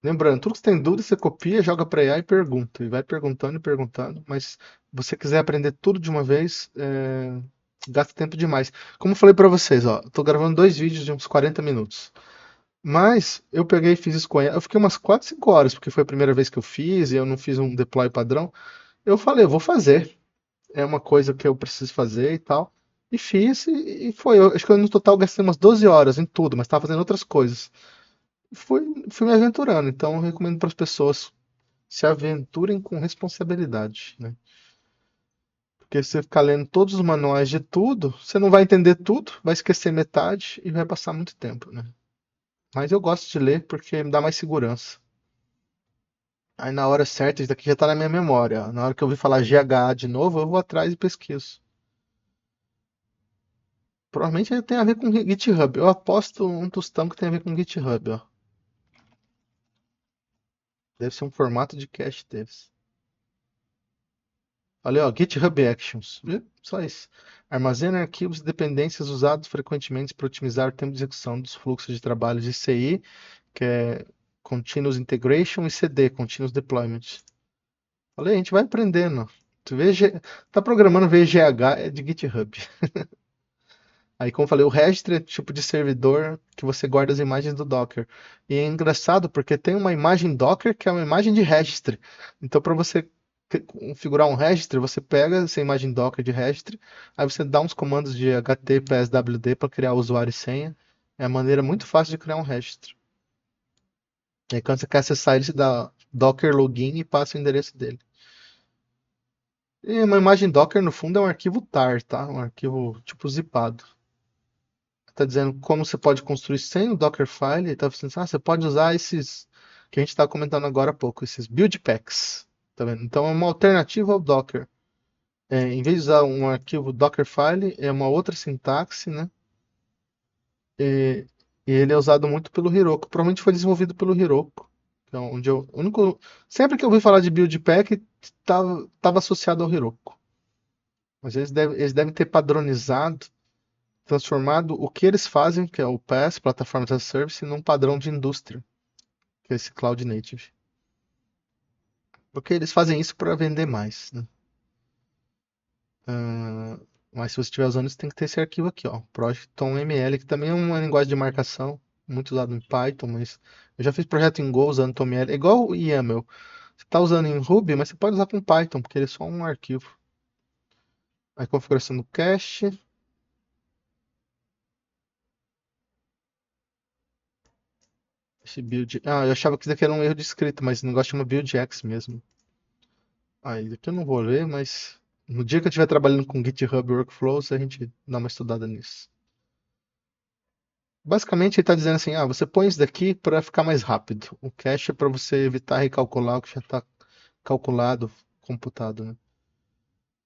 Lembrando, tudo que você tem dúvida, você copia, joga para IA e pergunta. E vai perguntando e perguntando. Mas se você quiser aprender tudo de uma vez, gasta tempo demais. Como eu falei para vocês, ó, eu tô gravando dois vídeos de uns 40 minutos. Mas eu peguei e fiz isso com a IA. Eu fiquei umas 4, 5 horas, porque foi a primeira vez que eu fiz e eu não fiz um deploy padrão. Eu falei, eu vou fazer. É uma coisa que eu preciso fazer e tal. E fiz e foi. Eu, acho que eu, no total gastei umas 12 horas em tudo, mas estava fazendo outras coisas. Fui me aventurando, então eu recomendo para as pessoas se aventurem com responsabilidade, né? Porque se você ficar lendo todos os manuais de tudo, você não vai entender tudo, vai esquecer metade e vai passar muito tempo, né? Mas eu gosto de ler porque me dá mais segurança. Aí na hora certa, isso daqui já tá na minha memória. Na hora que eu ouvir falar GH de novo, eu vou atrás e pesquiso. Provavelmente tem a ver com GitHub. Eu aposto um tostão que tem a ver com GitHub, ó. Deve ser um formato de cache deles. Olha, ó, GitHub Actions. Só isso. Armazena arquivos e dependências usados frequentemente para otimizar o tempo de execução dos fluxos de trabalho de CI, que é Continuous Integration, e CD, Continuous Deployment. Falei, a gente vai aprendendo. Tá programando VGH é de GitHub. Aí, como eu falei, o registry é tipo de servidor que você guarda as imagens do Docker. E é engraçado porque tem uma imagem Docker que é uma imagem de registry. Então, para você configurar um registry, você pega essa imagem Docker de registry, aí você dá uns comandos de HT/PSWD para criar usuário e senha. É a maneira muito fácil de criar um registry. E aí, quando você quer acessar ele, você dá Docker login e passa o endereço dele. E uma imagem Docker, no fundo, é um arquivo tar, tá? Um arquivo tipo zipado. Está dizendo como você pode construir sem o Dockerfile. Está dizendo assim, você pode usar esses que a gente está comentando agora há pouco, esses build packs. Tá vendo? Então é uma alternativa ao Docker. Em vez de usar um arquivo Dockerfile, é uma outra sintaxe, né? E, e ele é usado muito pelo Heroku. Provavelmente foi desenvolvido pelo Heroku. Que é onde sempre que eu ouvi falar de build pack, estava associado ao Heroku. Mas eles devem ter padronizado, transformado o que eles fazem, que é o PaaS, Platform as a Service, num padrão de indústria, que é esse Cloud Native. Porque eles fazem isso para vender mais, né? Ah, mas se você estiver usando isso, tem que ter esse arquivo aqui, ó, Project.toml, que também é uma linguagem de marcação, muito usado em Python, mas eu já fiz projeto em Go usando toml, é igual o YAML. Você está usando em Ruby, mas você pode usar com Python, porque ele é só um arquivo. A configuração do cache, esse build. Ah, eu achava que isso aqui era um erro de escrita, mas o negócio chama buildx mesmo. Aí daqui eu não vou ler, mas no dia que eu estiver trabalhando com GitHub Workflows, a gente dá uma estudada nisso. Basicamente, ele está dizendo assim: você põe isso daqui para ficar mais rápido. O cache é para você evitar recalcular o que já está calculado, computado, né?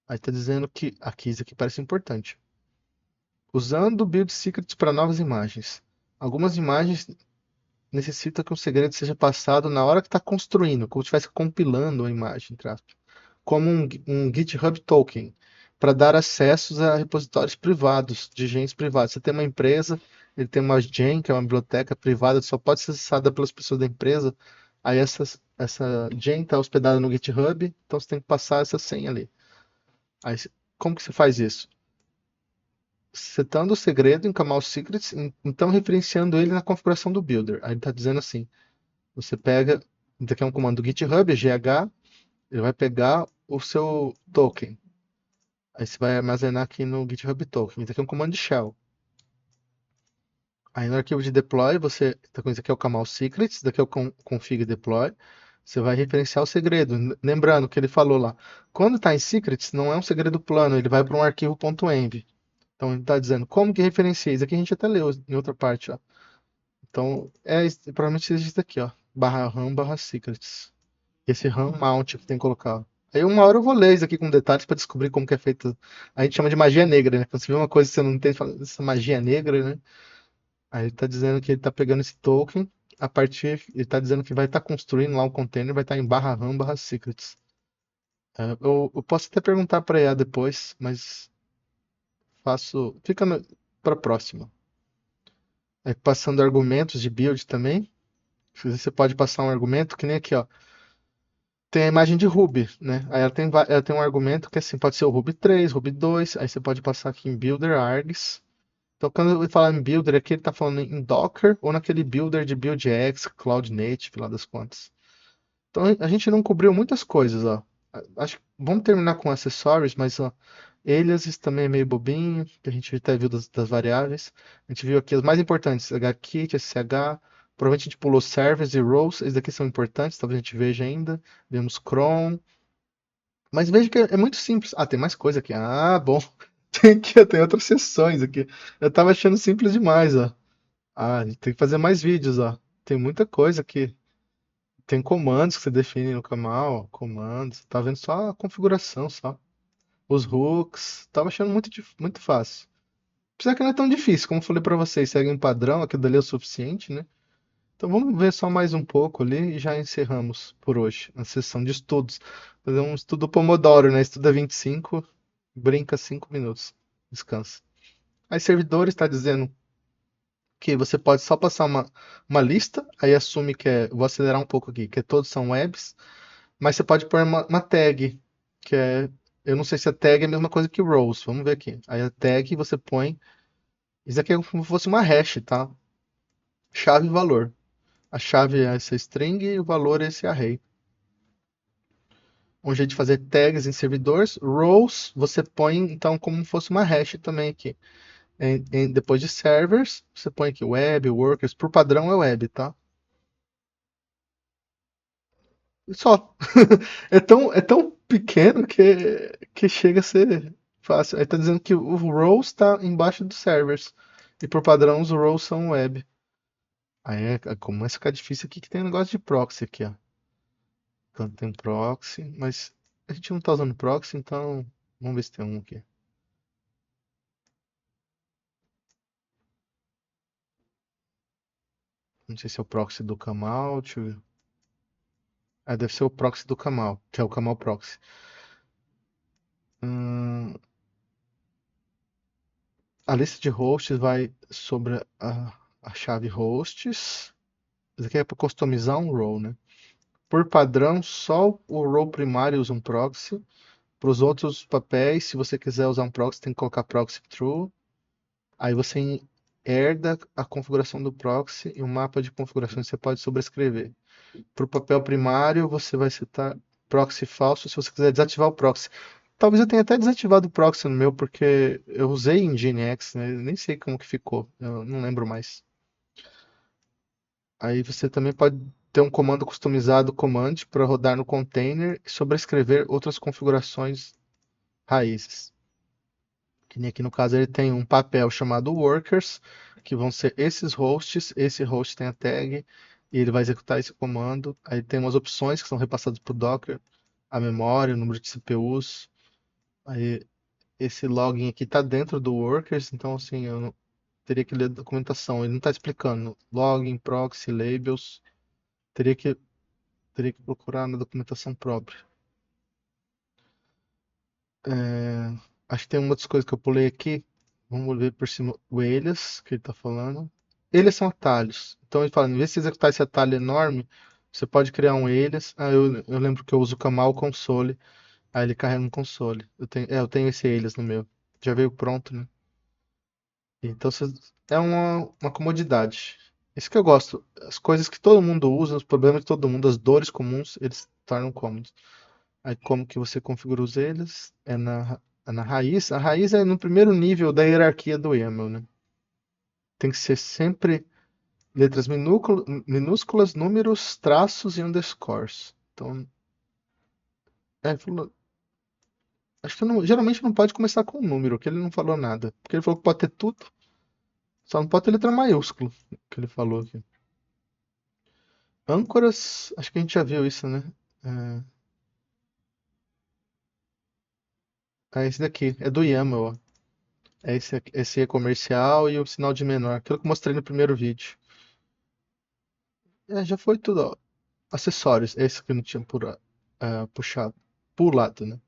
Aí está dizendo que aqui, isso aqui parece importante. Usando build secrets para novas imagens. Algumas imagens necessitam que um segredo seja passado na hora que está construindo, como se estivesse compilando a imagem, entre aspas, como um GitHub token, para dar acessos a repositórios privados, de genes privados. Você tem uma empresa, ele tem uma gen, que é uma biblioteca privada, só pode ser acessada pelas pessoas da empresa. Aí essa gen está hospedada no GitHub, então você tem que passar essa senha ali. Aí, como que você faz isso? Setando o segredo em Camel Secrets, então referenciando ele na configuração do builder. Aí ele está dizendo assim: você pega, isso aqui é um comando do GitHub, é GH, ele vai pegar o seu token. Aí você vai armazenar aqui no GitHub Token. Isso aqui é um comando de shell. Aí no arquivo de deploy, você. Então, isso aqui é o Camel Secrets, isso daqui é o config deploy. Você vai referenciar o segredo. Lembrando que ele falou lá. Quando está em secrets, não é um segredo plano, ele vai para um arquivo .env. Então ele está dizendo como que referencia. Isso aqui a gente até leu em outra parte. Ó. Então, provavelmente seja isso daqui, ó. Barra RAM, barra secrets. Esse RAM mount que tem que colocar. Aí uma hora eu vou ler isso aqui com detalhes para descobrir como que é feito. A gente chama de magia negra, né? Quando você vê uma coisa que você não entende, fala, essa magia negra, né? Aí ele tá dizendo que ele tá pegando esse token a partir. Ele tá dizendo que vai estar construindo lá um container, vai estar em barra RAM, barra secrets. Eu posso até perguntar para IA depois, mas faço. Fica para próxima. Aí passando argumentos de build também. Você pode passar um argumento que nem aqui, ó. Tem a imagem de Ruby, né? Aí ela tem um argumento que assim, pode ser o Ruby 3, Ruby 2, aí você pode passar aqui em Builder Args. Então, quando ele fala em Builder aqui, ele está falando em Docker ou naquele Builder de BuildX, Cloud Native, lá das contas. Então, a gente não cobriu muitas coisas, ó. Acho que vamos terminar com acessórios, mas ó, aliases também é meio bobinho, que a gente até viu das variáveis. A gente viu aqui as mais importantes, hkit, ssh, provavelmente a gente pulou servers e roles, esses daqui são importantes, talvez a gente veja ainda. Vemos cron, mas veja que é muito simples. Ah, tem mais coisa aqui. Ah, bom. Tem aqui, ó, tem outras seções aqui. Eu tava achando simples demais, ó. Ah, a gente tem que fazer mais vídeos, ó. Tem muita coisa aqui. Tem comandos que você define no canal, comandos. Tá vendo só a configuração, só. Os hooks. Tava achando muito fácil. Apesar que não é tão difícil, como eu falei pra vocês, segue um padrão, aquilo dali é o suficiente, né? Então vamos ver só mais um pouco ali e já encerramos por hoje a sessão de estudos. Fazer um estudo Pomodoro, né? Estuda 25, brinca 5 minutos, descansa. Aí servidores está dizendo que você pode só passar uma lista, aí assume que é, vou acelerar um pouco aqui, que todos são webs, mas você pode pôr uma tag, que é, eu não sei se a tag é a mesma coisa que rows, vamos ver aqui. Aí a tag você põe, isso aqui é como se fosse uma hash, tá? Chave e valor. A chave é essa string e o valor é esse array. Um jeito de fazer tags em servidores. Rows você põe então como se fosse uma hash também aqui. Depois de servers, você põe aqui web, workers. Por padrão é web, tá? E só. É tão pequeno que chega a ser fácil. Aí tá dizendo que o rows está embaixo dos servers. E por padrão os rows são web. Aí começa a ficar difícil aqui que tem um negócio de proxy aqui, ó. Então tem proxy, mas a gente não tá usando proxy, então vamos ver se tem um aqui. Não sei se é o proxy do Kamal. Deixa eu ver. Ah, deve ser o proxy do Kamal, que é o Kamal Proxy. Hum, a lista de hosts vai sobre a chave hosts. Isso aqui é para customizar um role, né? Por padrão, só o role primário usa um proxy. Para os outros papéis, se você quiser usar um proxy, tem que colocar proxy true. Aí você herda a configuração do proxy e um mapa de configurações você pode sobrescrever. Para o papel primário, você vai setar proxy falso se você quiser desativar o proxy. Talvez eu tenha até desativado o proxy no meu, porque eu usei em Nginx, né? Eu nem sei como que ficou, eu não lembro mais. Aí você também pode ter um comando customizado command para rodar no container e sobrescrever outras configurações raízes. Que nem aqui no caso ele tem um papel chamado workers, que vão ser esses hosts, esse host tem a tag, e ele vai executar esse comando. Aí tem umas opções que são repassadas para o Docker, a memória, o número de CPUs. Aí esse login aqui está dentro do workers, então assim, eu teria que ler a documentação. Ele não está explicando login, proxy, labels. Teria que, teria que procurar na documentação própria. É, acho que tem uma das coisas que eu pulei aqui. Vamos ver por cima o alias que ele está falando. Eles são atalhos. Então ele fala, em vez de você executar esse atalho enorme, você pode criar um alias. Ah, eu lembro que eu uso o Kamal console. Aí ele carrega um console. Eu tenho esse alias no meu. Já veio pronto, né? Então é uma comodidade. Isso que eu gosto. As coisas que todo mundo usa, os problemas de todo mundo, as dores comuns, eles tornam cômodos. Aí como que você configura os eles? É na raiz. A raiz é no primeiro nível da hierarquia do YAML, né? Tem que ser sempre letras minúsculas, números, traços e underscores. Então, acho que geralmente não pode começar com um número, que ele não falou nada. Porque ele falou que pode ter tudo. Só não pode ter letra maiúsculo, que ele falou aqui. Âncoras, acho que a gente já viu isso, né? É esse daqui, é do YAML, ó. Esse é comercial e o sinal de menor, aquilo que eu mostrei no primeiro vídeo. Já foi tudo, ó. Acessórios, esse que eu não tinha puxado, pulado, né?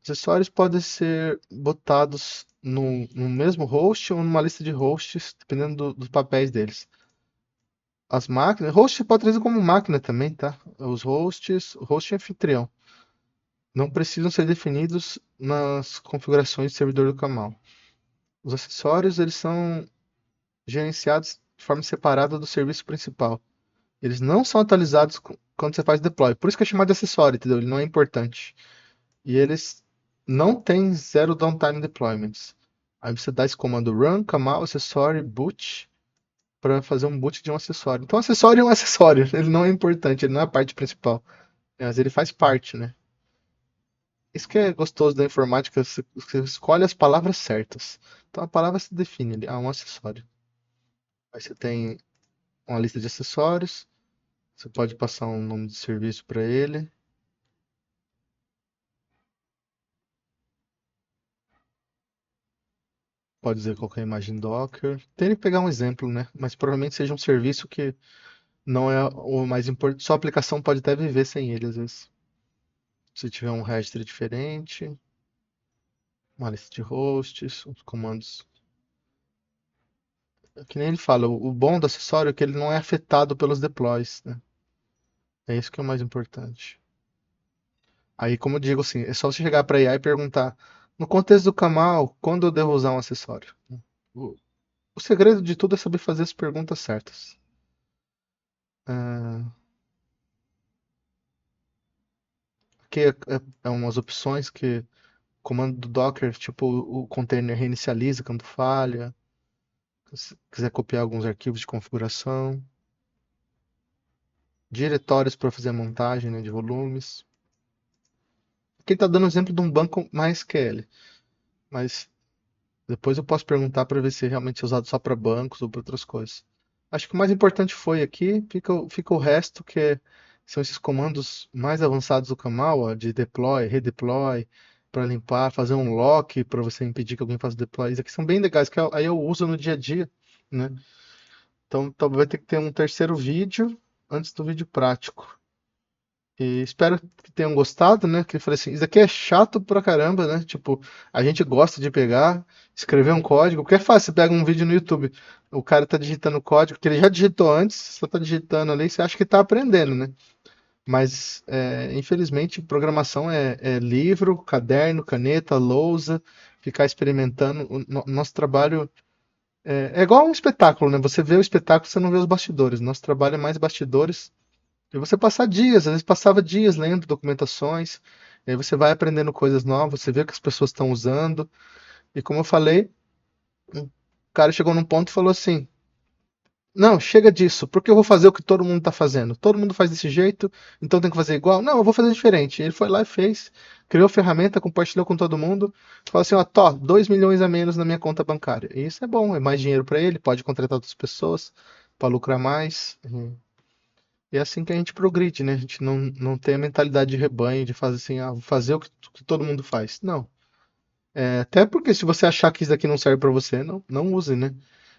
Acessórios podem ser botados no mesmo host ou numa lista de hosts, dependendo dos papéis deles. As máquinas, host pode trazer como máquina também, tá? Os hosts, host e anfitrião, não precisam ser definidos nas configurações de servidor do Camel. Os acessórios, eles são gerenciados de forma separada do serviço principal. Eles não são atualizados quando você faz deploy. Por isso que é chamado de acessório, entendeu? Ele não é importante. E eles não têm zero downtime deployments. Aí você dá esse comando run, camel, acessório, boot, para fazer um boot de um acessório. Então, acessório é um acessório. Ele não é importante, ele não é a parte principal. Mas ele faz parte, né? Isso que é gostoso da informática, você escolhe as palavras certas. Então a palavra se define ali, um acessório. Aí você tem uma lista de acessórios, você pode passar um nome de serviço para ele. Pode dizer qualquer imagem Docker. Tem que pegar um exemplo, né? Mas provavelmente seja um serviço que não é o mais importante. Sua aplicação pode até viver sem ele, às vezes. Se tiver um registro diferente, uma lista de hosts, os comandos. Que nem ele fala, o bom do acessório é que ele não é afetado pelos deploys, né? É isso que é o mais importante. Aí, como eu digo assim, é só você chegar para IA e perguntar, no contexto do Kamal, quando eu devo usar um acessório? O, o segredo de tudo é saber fazer as perguntas certas. Ah, aqui é umas opções que comando do Docker, tipo o container reinicializa quando falha. Se quiser copiar alguns arquivos de configuração. Diretórios para fazer a montagem, né, de volumes. Aqui ele está dando um exemplo de um banco MySQL, mas depois eu posso perguntar para ver se realmente é usado só para bancos ou para outras coisas. Acho que o mais importante foi aqui, fica o resto, são esses comandos mais avançados do Camel, ó, de deploy, redeploy, para limpar, fazer um lock para você impedir que alguém faça deploy. Isso aqui são bem legais, que aí eu uso no dia a dia, né? Então talvez vai ter que ter um terceiro vídeo antes do vídeo prático. E espero que tenham gostado, né? Que eu falei assim, isso aqui é chato pra caramba, né? Tipo, a gente gosta de pegar, escrever um código, porque é fácil, você pega um vídeo no YouTube, o cara tá digitando código que ele já digitou antes, só tá digitando ali, você acha que tá aprendendo, né? Mas, infelizmente, programação é livro, caderno, caneta, lousa, ficar experimentando. Nosso trabalho é igual um espetáculo, né? Você vê o espetáculo, você não vê os bastidores. Nosso trabalho é mais bastidores e você passar dias, às vezes passava dias lendo documentações, e aí você vai aprendendo coisas novas, você vê o que as pessoas estão usando. E como eu falei, um cara chegou num ponto e falou assim: Não, chega disso, porque eu vou fazer o que todo mundo está fazendo. Todo mundo faz desse jeito, então tem que fazer igual. Não, eu vou fazer diferente. Ele foi lá e fez, criou a ferramenta, compartilhou com todo mundo, falou assim: Ó, 2 milhões a menos na minha conta bancária. E isso é bom, é mais dinheiro para ele, pode contratar outras pessoas para lucrar mais. E é assim que a gente progride, né? A gente não tem a mentalidade de rebanho, de fazer assim, vou fazer o que todo mundo faz. Não. Até porque se você achar que isso daqui não serve para você, não use, né?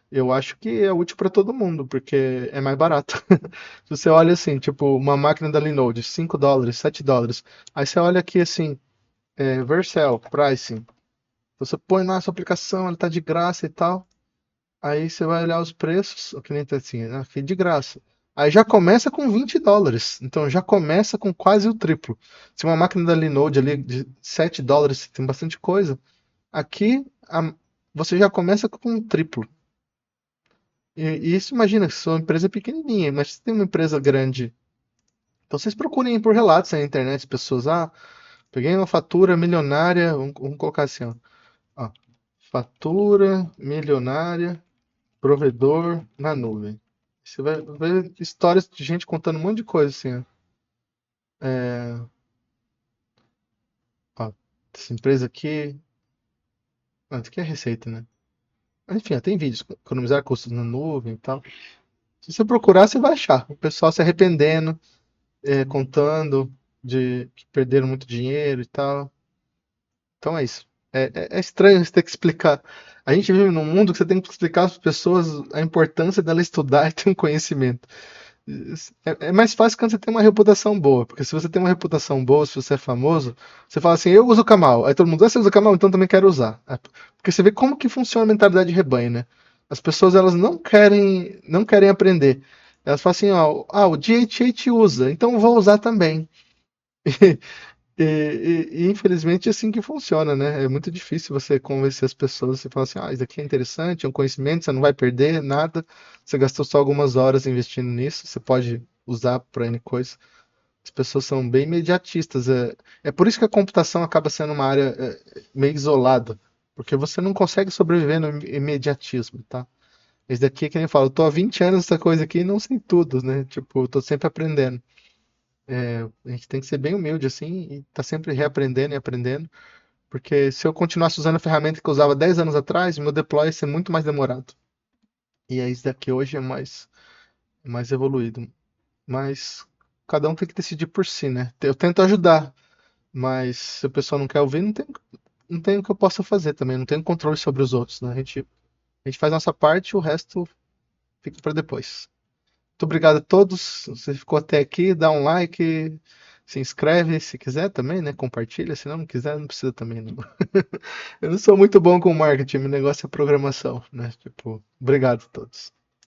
Eu acho que é útil para todo mundo, porque é mais barato. Se você olha assim, tipo, uma máquina da Linode, $5, $7. Aí você olha aqui assim, Vercel, pricing. Você põe na sua aplicação, ela tá de graça e tal. Aí você vai olhar os preços, o cliente tá assim, aqui de graça. Aí já começa com $20. Então já começa com quase o triplo. Se uma máquina da Linode ali de $7 tem bastante coisa, aqui você já começa com o triplo. E isso, imagina, se sua empresa é pequenininha, mas se tem uma empresa grande. Então vocês procurem por relatos na internet, pessoas, peguei uma fatura milionária, vamos colocar assim, ó, fatura milionária, provedor na nuvem. Você vai ver histórias de gente contando um monte de coisa assim, ó. É, ó, essa empresa aqui, isso aqui é receita, né? Enfim, tem vídeos, economizar custos na nuvem e tal. Se você procurar, você vai achar. O pessoal se arrependendo, contando de que perderam muito dinheiro e tal. Então é isso. É estranho você ter que explicar. A gente vive num mundo que você tem que explicar às pessoas a importância dela estudar e ter um conhecimento. É mais fácil quando você tem uma reputação boa, porque se você tem uma reputação boa, se você é famoso, você fala assim, eu uso o Kamal. Aí todo mundo, você usa o Kamal, então também quero usar. Porque você vê como que funciona a mentalidade de rebanho, né? As pessoas, elas não querem aprender. Elas falam assim, ó, o DHH usa, então eu vou usar também. E, infelizmente é assim que funciona, né? É muito difícil você convencer as pessoas. Você fala assim, isso aqui é interessante, é um conhecimento, você não vai perder nada. Você gastou só algumas horas investindo nisso, você pode usar para N coisa. As pessoas são bem imediatistas. É por isso que a computação acaba sendo uma área meio isolada, porque você não consegue sobreviver no imediatismo, tá? Esse daqui é que nem eu falo, eu tô há 20 anos nessa coisa aqui e não sei tudo, né? Tipo, eu tô sempre aprendendo. A gente tem que ser bem humilde assim e tá sempre reaprendendo e aprendendo, porque se eu continuasse usando a ferramenta que eu usava 10 anos atrás, meu deploy ia ser muito mais demorado. E aí, isso daqui hoje é mais evoluído. Mas cada um tem que decidir por si, né? Eu tento ajudar, mas se a pessoa não quer ouvir, não tem o que eu possa fazer também, não tenho controle sobre os outros, né? A gente faz a nossa parte e o resto fica para depois. Muito obrigado a todos. Você ficou até aqui, dá um like, se inscreve se quiser também, né? Compartilha, se não quiser, não precisa também, não. Eu não sou muito bom com marketing, meu negócio é programação, né? Tipo, obrigado a todos.